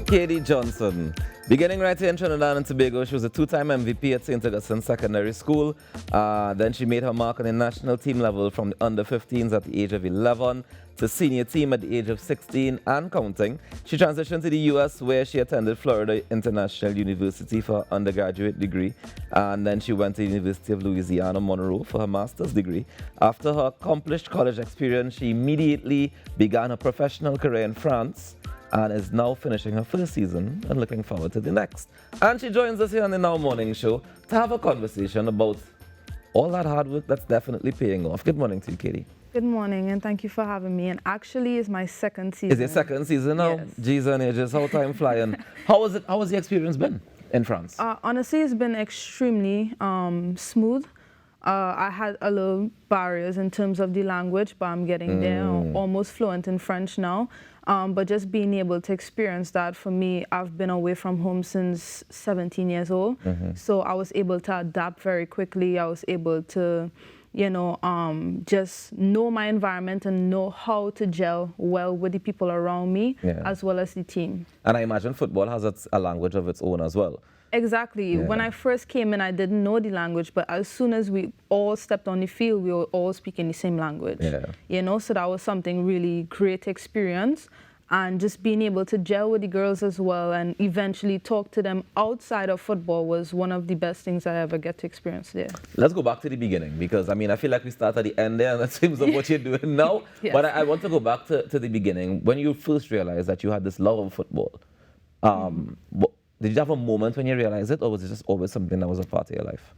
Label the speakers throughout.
Speaker 1: Kédie Johnson. Beginning right here in Trinidad and Tobago, she was a two-time MVP at St. Augustine Secondary School. Then she made her mark on the national team level from the under-15s at the age of 11 to senior team at the age of 16 and counting. She transitioned to the U.S. where she attended Florida International University for her undergraduate degree. And then she went to the University of Louisiana, Monroe for her master's degree. After her accomplished college experience, she immediately began her professional career in France and is now finishing her first season and looking forward to the next. And she joins us here on the Now Morning Show to have a conversation about all that hard work that's definitely paying off. Good morning to you, Kédie.
Speaker 2: Good morning, and thank you for having me. And actually, it's my second season.
Speaker 1: Is it second season now?
Speaker 2: Yes.
Speaker 1: Jeez and ages, how time flying. How has the experience been in France?
Speaker 2: Honestly, it's been extremely smooth. I had a little barriers in terms of the language, but I'm getting there. I'm almost fluent in French now. But just being able to experience that, for me, I've been away from home since 17 years old. So I was able to adapt very quickly. I was able to, just know my environment and know how to gel well with the people around me, as well as the team.
Speaker 1: And I imagine football has a language of its own as well.
Speaker 2: Exactly. Yeah. When I first came in, I didn't know the language, but as soon as we all stepped on the field, we were all speaking the same language. Yeah. So that was something really great experience. And just being able to gel with the girls as well and eventually talk to them outside of football was one of the best things I ever get to experience there.
Speaker 1: Let's go back to the beginning, because I feel like we start at the end there and that seems of what you're doing now. Yes. But I want to go back to the beginning. When you first realized that you had this love of football, did you have a moment when you realized it, or was it just always something that was a part of your life?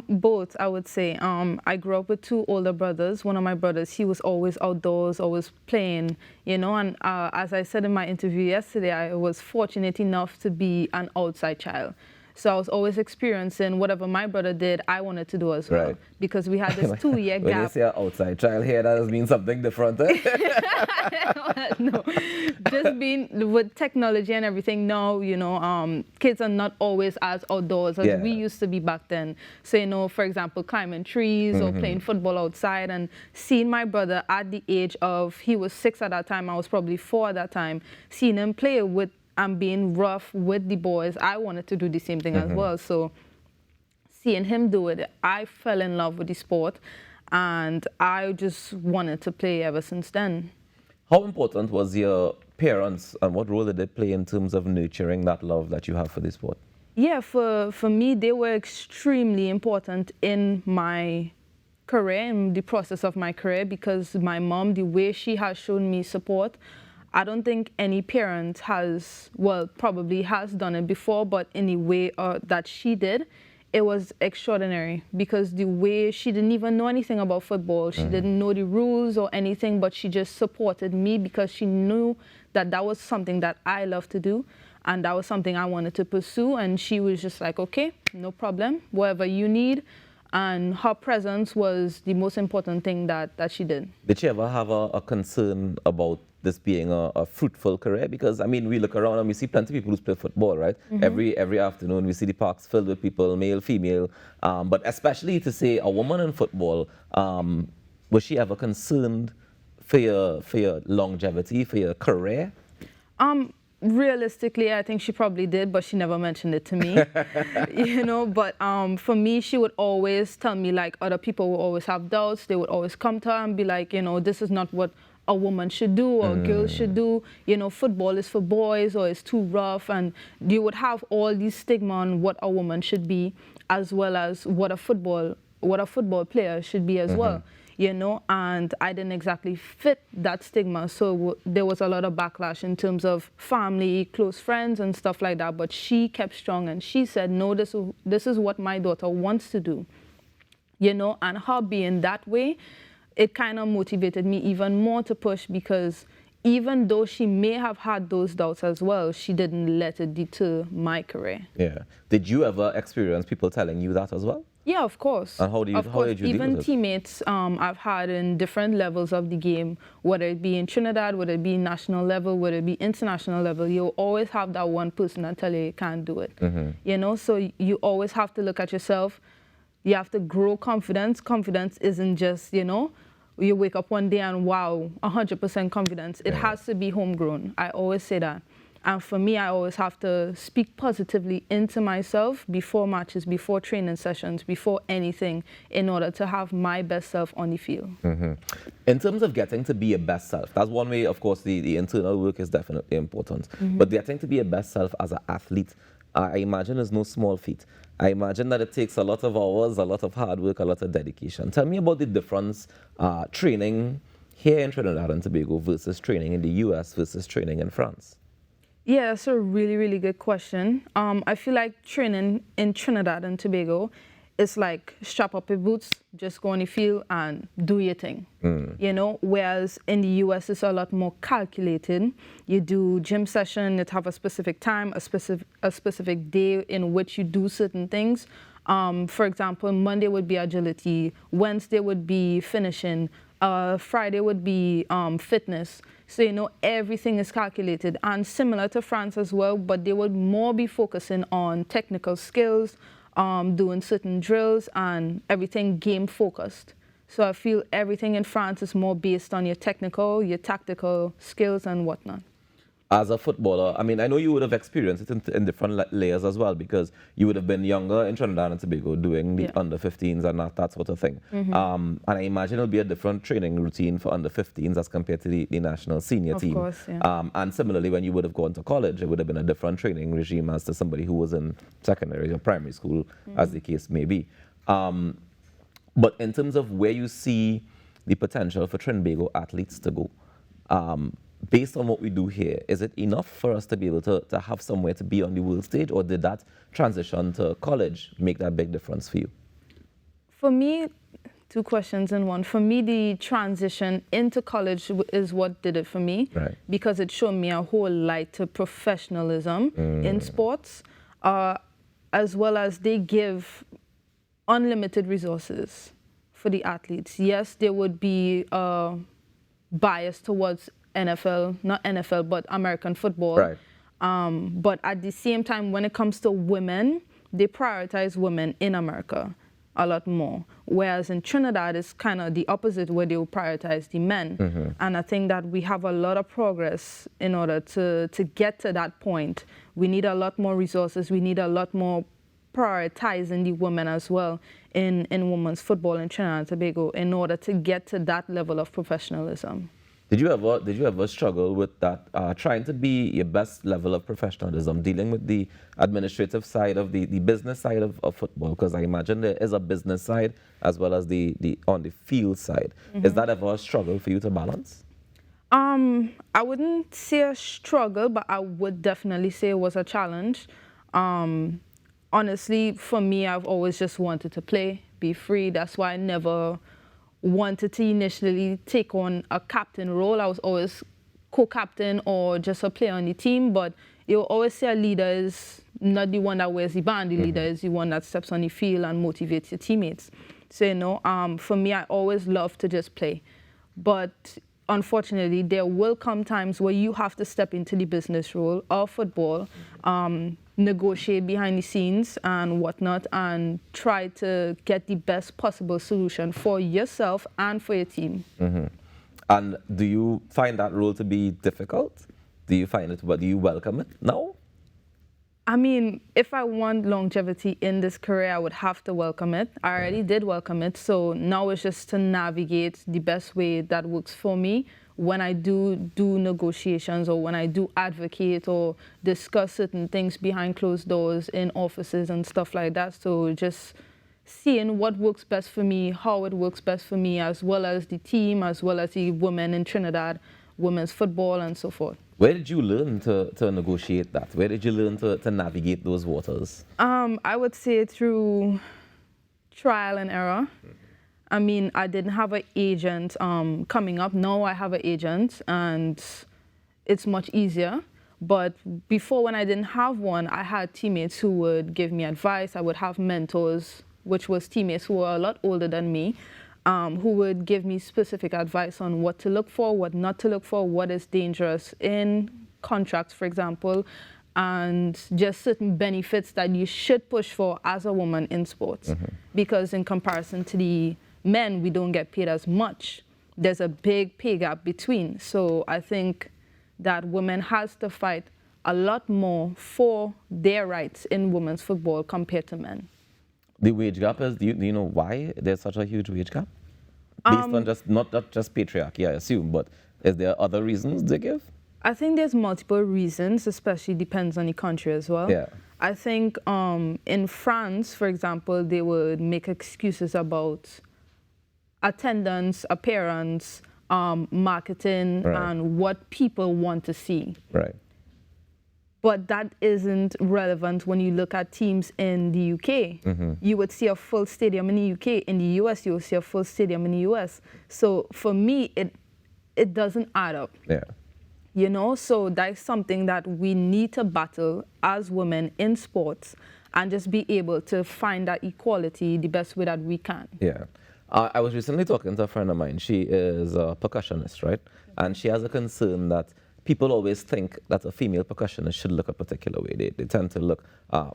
Speaker 2: Both, I would say. I grew up with two older brothers. One of my brothers, he was always outdoors, always playing, and as I said in my interview yesterday, I was fortunate enough to be an outside child. So I was always experiencing whatever my brother did, I wanted to do as well. Because we had this 2-year gap.
Speaker 1: When you say an outside child here, that does mean something different, eh?
Speaker 2: No, just being with technology and everything now, kids are not always as outdoors as we used to be back then. So, for example, climbing trees or playing football outside, and seeing my brother at the age of, he was 6 at that time, I was probably 4 at that time, seeing him play with and being rough with the boys, I wanted to do the same thing as well. So seeing him do it, I fell in love with the sport, and I just wanted to play ever since then.
Speaker 1: How important was your parents, and what role did they play in terms of nurturing that love that you have for the sport?
Speaker 2: Yeah, for me, they were extremely important in my career, in the process of my career, because my mom, the way she has shown me support, I don't think any parent has, well, probably has done it before, but in the way that she did, it was extraordinary, because the way she didn't even know anything about football, she didn't know the rules or anything, but she just supported me because she knew that that was something that I love to do, and that was something I wanted to pursue, and she was just like, okay, no problem, whatever you need. And her presence was the most important thing that she did.
Speaker 1: Did she ever have a concern about this being a fruitful career? Because, we look around and we see plenty of people who play football, right? Every afternoon we see the parks filled with people, male, female. But especially to say a woman in football, was she ever concerned for your longevity, for your career?
Speaker 2: Realistically, I think she probably did, but she never mentioned it to me, But for me, she would always tell me, like, other people will always have doubts. They would always come to her and be like, this is not what a woman should do or girls should do. Football is for boys, or it's too rough. And you would have all these stigma on what a woman should be, as well as what a football player should be as well. And I didn't exactly fit that stigma. So there was a lot of backlash in terms of family, close friends and stuff like that. But she kept strong, and she said, no, this is what my daughter wants to do. And her being that way, it kind of motivated me even more to push, because even though she may have had those doubts as well, she didn't let it deter my career.
Speaker 1: Yeah. Did you ever experience people telling you that as well?
Speaker 2: Yeah, of course.
Speaker 1: And how did you deal with it?
Speaker 2: Even teammates I've had in different levels of the game, whether it be in Trinidad, whether it be national level, whether it be international level, you'll always have that one person that tell you can't do it. So you always have to look at yourself. You have to grow confidence. Confidence isn't just, you wake up one day and wow, 100% confidence. It has to be homegrown. I always say that. And for me, I always have to speak positively into myself before matches, before training sessions, before anything, in order to have my best self on the field.
Speaker 1: In terms of getting to be your best self, that's one way, of course, the internal work is definitely important. But getting to be your best self as an athlete, I imagine is no small feat. I imagine that it takes a lot of hours, a lot of hard work, a lot of dedication. Tell me about the difference training here in Trinidad and Tobago versus training in the US versus training in France.
Speaker 2: Yeah, that's a really, really good question. I feel like training in Trinidad and Tobago is like strap up your boots, just go on the field and do your thing, you know? Whereas in the US, it's a lot more calculated. You do gym session, it have a specific time, a specific day in which you do certain things. For example, Monday would be agility, Wednesday would be finishing, Friday would be fitness. So, you know, everything is calculated, and similar to France as well, but they would more be focusing on technical skills, doing certain drills and everything game focused. So I feel everything in France is more based on your technical, your tactical skills and whatnot.
Speaker 1: As a footballer, I mean, I know you would have experienced it in different layers as well, because you would have been younger in Trinidad and Tobago doing the under 15s and that sort of thing. And I imagine it'll be a different training routine for under 15s as compared to the national senior team.
Speaker 2: Of course, yeah.
Speaker 1: And similarly, when you would have gone to college, it would have been a different training regime as to somebody who was in secondary or primary school, as the case may be. But in terms of where you see the potential for Trinbago athletes to go, based on what we do here, is it enough for us to be able to have somewhere to be on the world stage, or did that transition to college make that big difference for you?
Speaker 2: For me, two questions in one. For me, the transition into college is what did it for me, because it showed me a whole light to professionalism in sports, as well as they give unlimited resources for the athletes. Yes, there would be bias towards NFL, not NFL, but American football. But at the same time, when it comes to women, they prioritize women in America a lot more. Whereas in Trinidad, it's kind of the opposite, where they will prioritize the men. And I think that we have a lot of progress in order to get to that point. We need a lot more resources. We need a lot more prioritizing the women as well in women's football in Trinidad and Tobago in order to get to that level of professionalism.
Speaker 1: Did you ever struggle with that, trying to be your best level of professionalism, dealing with the administrative side of the business side of football? Because I imagine there is a business side as well as the on the field side. Is that ever a struggle for you to balance?
Speaker 2: I wouldn't say a struggle, but I would definitely say it was a challenge. Honestly, for me, I've always just wanted to play, be free. That's why I never wanted to initially take on a captain role. I was always co-captain or just a player on the team, but you always say a leader is not the one that wears the band. The leader is the one that steps on the field and motivates your teammates. So, you know, for me, I always love to just play. But unfortunately, there will come times where you have to step into the business role of football, negotiate behind the scenes and whatnot, and try to get the best possible solution for yourself and for your team.
Speaker 1: And do you find that role to be difficult? Do you find it, but do you welcome it now?
Speaker 2: I mean, if I want longevity in this career, I would have to welcome it. I already did welcome it, so now it's just to navigate the best way that works for me when I do negotiations, or when I do advocate or discuss certain things behind closed doors in offices and stuff like that. So just seeing what works best for me, how it works best for me, as well as the team, as well as the women in Trinidad, women's football and so forth.
Speaker 1: Where did you learn to negotiate that? Where did you learn to navigate those waters?
Speaker 2: I would say through trial and error. I mean, I didn't have an agent coming up. Now I have an agent, and it's much easier. But before, when I didn't have one, I had teammates who would give me advice. I would have mentors, which was teammates who were a lot older than me, who would give me specific advice on what to look for, what not to look for, what is dangerous in contracts, for example, and just certain benefits that you should push for as a woman in sports. Because in comparison to the men, we don't get paid as much. There's a big pay gap between. So I think that women has to fight a lot more for their rights in women's football compared to men.
Speaker 1: The wage gap is, do you know why there's such a huge wage gap? Based on not just patriarchy, I assume, but is there other reasons they give?
Speaker 2: I think there's multiple reasons, especially depends on the country as well.
Speaker 1: Yeah.
Speaker 2: I think in France, for example, they would make excuses about attendance, appearance, marketing,
Speaker 1: right.
Speaker 2: and what people want to see.
Speaker 1: Right.
Speaker 2: But that isn't relevant when you look at teams in the UK.
Speaker 1: Mm-hmm.
Speaker 2: You would see a full stadium in the UK. In the US, you will see a full stadium in the US. So for me, it doesn't add up.
Speaker 1: Yeah.
Speaker 2: You know, so that's something that we need to battle as women in sports and just be able to find that equality the best way that we can.
Speaker 1: Yeah. I was recently talking to a friend of mine. She is a percussionist, right? And she has a concern that people always think that a female percussionist should look a particular way. They tend to look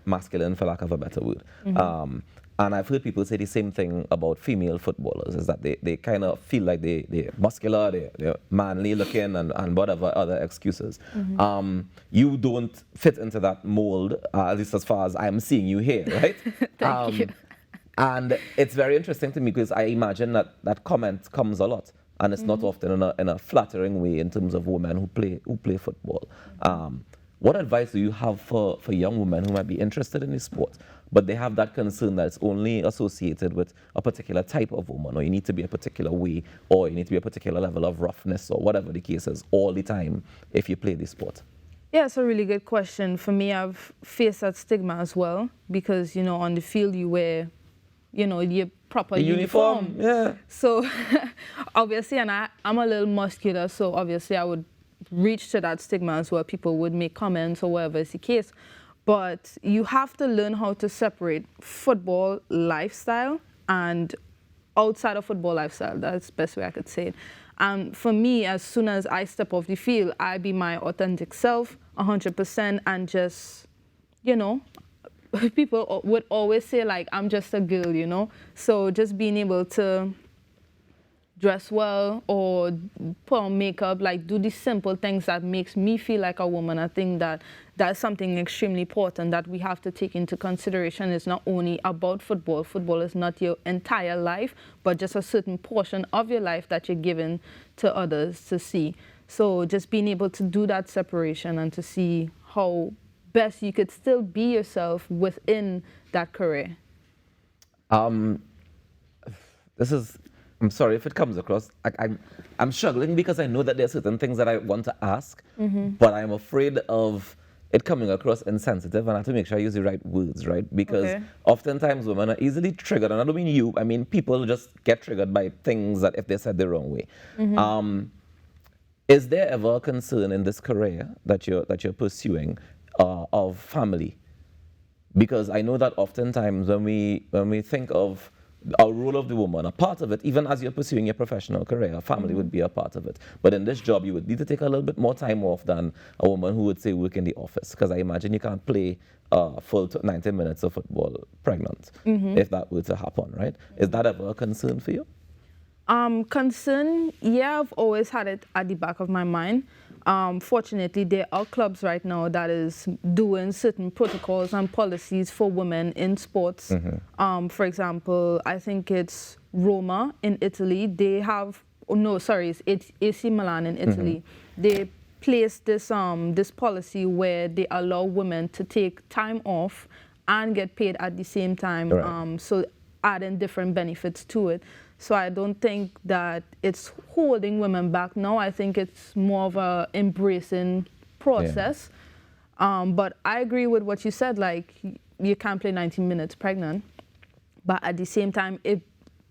Speaker 1: masculine, for lack of a better word. Mm-hmm. And I've heard people say the same thing about female footballers, is that they kind of feel like they're muscular, they're manly looking, and whatever other excuses. Mm-hmm. You don't fit into that mold, at least as far as I'm seeing you here, right?
Speaker 2: Thank you.
Speaker 1: And it's very interesting to me because I imagine that comment comes a lot. And it's not often in a flattering way in terms of women who play football. What advice do you have for young women who might be interested in this sport, but they have that concern that it's only associated with a particular type of woman, or you need to be a particular way, or you need to be a particular level of roughness, or whatever the case is, all the time if you play this sport?
Speaker 2: Yeah, it's a really good question. For me, I've faced that stigma as well because, you know, on the field you wear, you know, your proper uniform.
Speaker 1: Yeah.
Speaker 2: So obviously, and I'm a little muscular, so obviously I would reach to that stigma as well. People would make comments or whatever is the case. But you have to learn how to separate football lifestyle and outside of football lifestyle. That's the best way I could say it. And for me, as soon as I step off the field, I be my authentic self, 100%, and just, you know, people would always say, like, I'm just a girl, you know? So just being able to dress well or put on makeup, like do the simple things that makes me feel like a woman. I think that that's something extremely important that we have to take into consideration. It's not only about football. Football is not your entire life, but just a certain portion of your life that you're giving to others to see. So just being able to do that separation and to see how best you could still be yourself within that career.
Speaker 1: I'm sorry if it comes across, I'm struggling because I know that there are certain things that I want to ask, but I'm afraid of it coming across insensitive, and I have to make sure I use the right words, right? Because oftentimes women are easily triggered, and I don't mean you, I mean people just get triggered by things that if they're said the wrong way. Is there ever a concern in this career that you're pursuing of family? Because I know that oftentimes when we think of a role of the woman, a part of it, even as you're pursuing your professional career, family would be a part of it. But in this job, you would need to take a little bit more time off than a woman who would say work in the office. Because I imagine you can't play full 90 minutes of football pregnant if that were to happen, right? Is that ever a concern for you?
Speaker 2: Concern, yeah, I've always had it at the back of my mind. Fortunately, there are clubs right now that is doing certain protocols and policies for women in sports. For example, I think it's Roma in Italy. They have, it's AC Milan in Italy. They placed this this policy where they allow women to take time off and get paid at the same time.
Speaker 1: Right.
Speaker 2: So adding different benefits to it. So I don't think that it's holding women back now. I think it's more of a embracing process. Yeah. But I agree with what you said, like you can't play 90 minutes pregnant. But at the same time,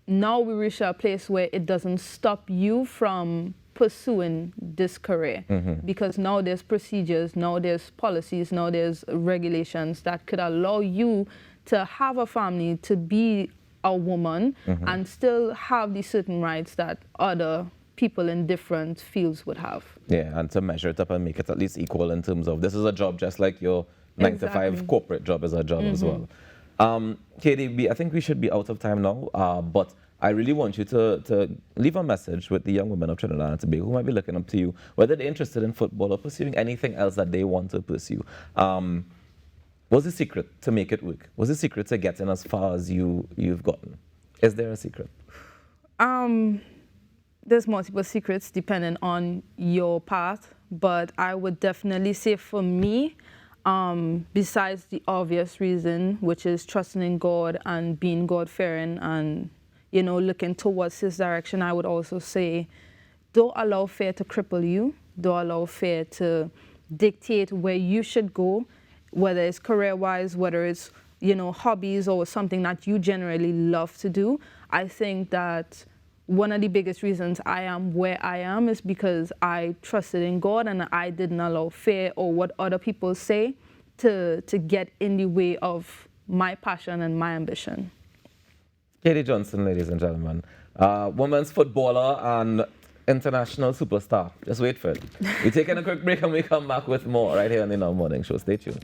Speaker 2: now we reach a place where it doesn't stop you from pursuing this career. Because now there's procedures, now there's policies, now there's regulations that could allow you to have a family, to be a woman, and still have the certain rights that other people in different fields would have. Yeah,
Speaker 1: and to measure it up and make it at least equal in terms of this is a job just like your 9 to 5 corporate job is a job as well. Kédie, I think we should be out of time now, but I really want you to leave a message with the young women of Trinidad and Tobago who might be looking up to you, whether they're interested in football or pursuing anything else that they want to pursue. What's the secret to make it work? What's the secret to getting as far as you've gotten? Is there a secret?
Speaker 2: There's multiple secrets depending on your path, but I would definitely say for me, besides the obvious reason, which is trusting in God and being God-fearing and, you know, looking towards His direction, I would also say, don't allow fear to cripple you. Don't allow fear to dictate where you should go, whether it's career-wise, whether it's, you know, hobbies or something that you generally love to do. I think that one of the biggest reasons I am where I am is because I trusted in God and I didn't allow fear or what other people say to get in the way of my passion and my ambition.
Speaker 1: Kédie Johnson, ladies and gentlemen, women's footballer and international superstar. Just wait for it. We're taking a quick break and we come back with more right here on the Now Morning Show. Stay tuned.